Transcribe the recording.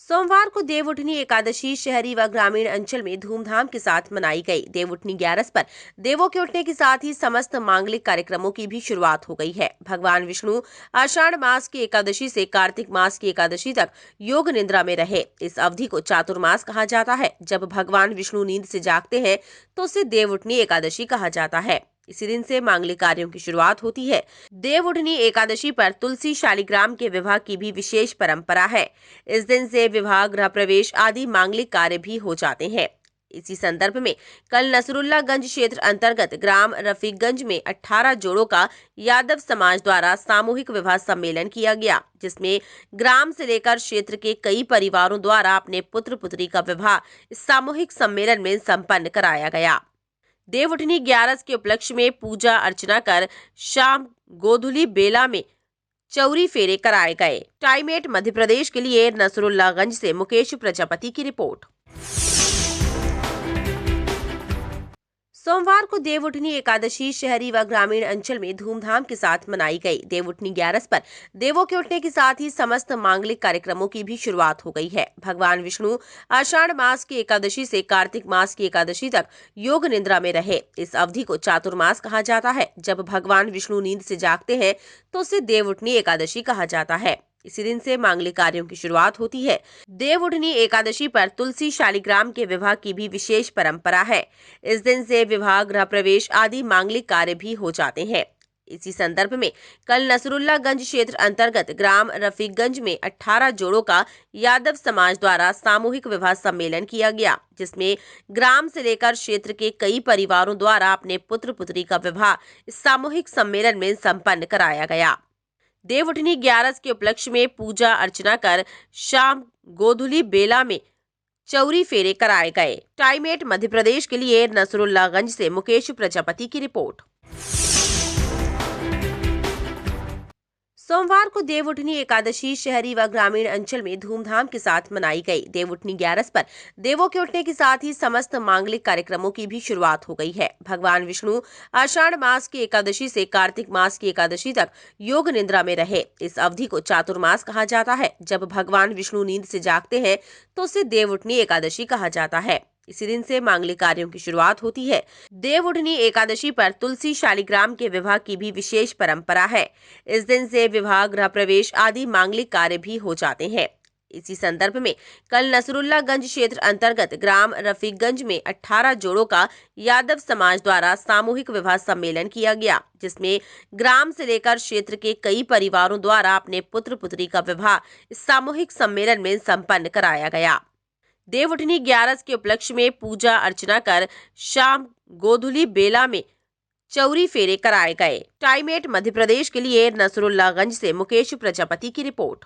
सोमवार को देवउठनी एकादशी शहरी व ग्रामीण अंचल में धूमधाम के साथ मनाई गई। देवउठनी 11 पर देवों के उठने के साथ ही समस्त मांगलिक कार्यक्रमों की भी शुरुआत हो गई है। भगवान विष्णु आषाढ़ मास की एकादशी से कार्तिक मास की एकादशी तक योग निद्रा में रहे। इस अवधि को चातुर्मास कहा जाता है। जब भगवान विष्णु नींद से जागते हैं तो उसे देवउठनी एकादशी कहा जाता है। इसी दिन से मांगलिक कार्यों की शुरुआत होती है। देवउठनी एकादशी पर तुलसी शालिग्राम के विवाह की भी विशेष परंपरा है। इस दिन से विवाह, गृह प्रवेश आदि मांगलिक कार्य भी हो जाते हैं। इसी संदर्भ में कल नसरुल्लागंज क्षेत्र अंतर्गत ग्राम रफीकगंज में 18 जोड़ों का यादव समाज द्वारा सामूहिक विवाह सम्मेलन किया गया, जिसमें ग्राम से लेकर क्षेत्र के कई परिवारों द्वारा अपने पुत्र पुत्री का विवाह इस सामूहिक सम्मेलन में संपन्न कराया गया। देवउठनी 11 के उपलक्ष्य में पूजा अर्चना कर शाम गोधुली बेला में चौरी फेरे कराए गए। टाइम 8 मध्य प्रदेश के लिए नसरुल्लागंज से मुकेश प्रजापति की रिपोर्ट। सोमवार को देवउठनी एकादशी शहरी व ग्रामीण अंचल में धूमधाम के साथ मनाई गई। देवउठनी 11 पर देवों के उठने के साथ ही समस्त मांगलिक कार्यक्रमों की भी शुरुआत हो गई है। भगवान विष्णु आषाढ़ मास की एकादशी से कार्तिक मास की एकादशी तक योग निद्रा में रहे। इस अवधि को चातुर्मास कहा जाता है। जब भगवान विष्णु नींद से जागते हैं तो उसे देवउठनी एकादशी कहा जाता है। इसी दिन से मांगलिक कार्यों की शुरुआत होती है। देवउठनी एकादशी पर तुलसी शालिग्राम के विवाह की भी विशेष परंपरा है। इस दिन से विवाह, गृह प्रवेश आदि मांगलिक कार्य भी हो जाते हैं। इसी संदर्भ में कल नसरुल्लागंज क्षेत्र अंतर्गत ग्राम रफीकगंज में 18 जोड़ों का यादव समाज द्वारा सामूहिक विवाह सम्मेलन किया गया, जिसमें ग्राम से लेकर क्षेत्र के कई परिवारों द्वारा अपने पुत्र पुत्री का विवाह इस सामूहिक सम्मेलन में संपन्न कराया गया। देवउठनी 11 के उपलक्ष्य में पूजा अर्चना कर शाम गोधुली बेला में चौरी फेरे कराए गए। टाइम 8 मध्य प्रदेश के लिए नसरुल्लागंज से मुकेश प्रजापति की रिपोर्ट। सोमवार को देवउठनी एकादशी शहरी व ग्रामीण अंचल में धूमधाम के साथ मनाई गई। देवउठनी 11 पर देवों के उठने के साथ ही समस्त मांगलिक कार्यक्रमों की भी शुरुआत हो गई है। भगवान विष्णु आषाढ़ मास की एकादशी से कार्तिक मास की एकादशी तक योग निद्रा में रहे। इस अवधि को चातुर्मास कहा जाता है। जब भगवान विष्णु नींद से जागते हैं तो उसे देवउठनी एकादशी कहा जाता है। इसी दिन से मांगलिक कार्यों की शुरुआत होती है। देवउठनी एकादशी पर तुलसी शालिग्राम के विवाह की भी विशेष परंपरा है। इस दिन से विवाह, गृह प्रवेश आदि मांगलिक कार्य भी हो जाते हैं। इसी संदर्भ में कल नसरुल्लागंज क्षेत्र अंतर्गत ग्राम रफीकगंज में 18 जोड़ों का यादव समाज द्वारा सामूहिक विवाह सम्मेलन किया गया, जिसमें ग्राम से लेकर क्षेत्र के कई परिवारों द्वारा अपने पुत्र पुत्री का विवाह इस सामूहिक सम्मेलन में संपन्न कराया गया। देवउठनी 11 के उपलक्ष्य में पूजा अर्चना कर शाम गोधुली बेला में चौरी फेरे कराए गए। टाइम 8 मध्य प्रदेश के लिए नसरुल्लागंज से मुकेश प्रजापति की रिपोर्ट।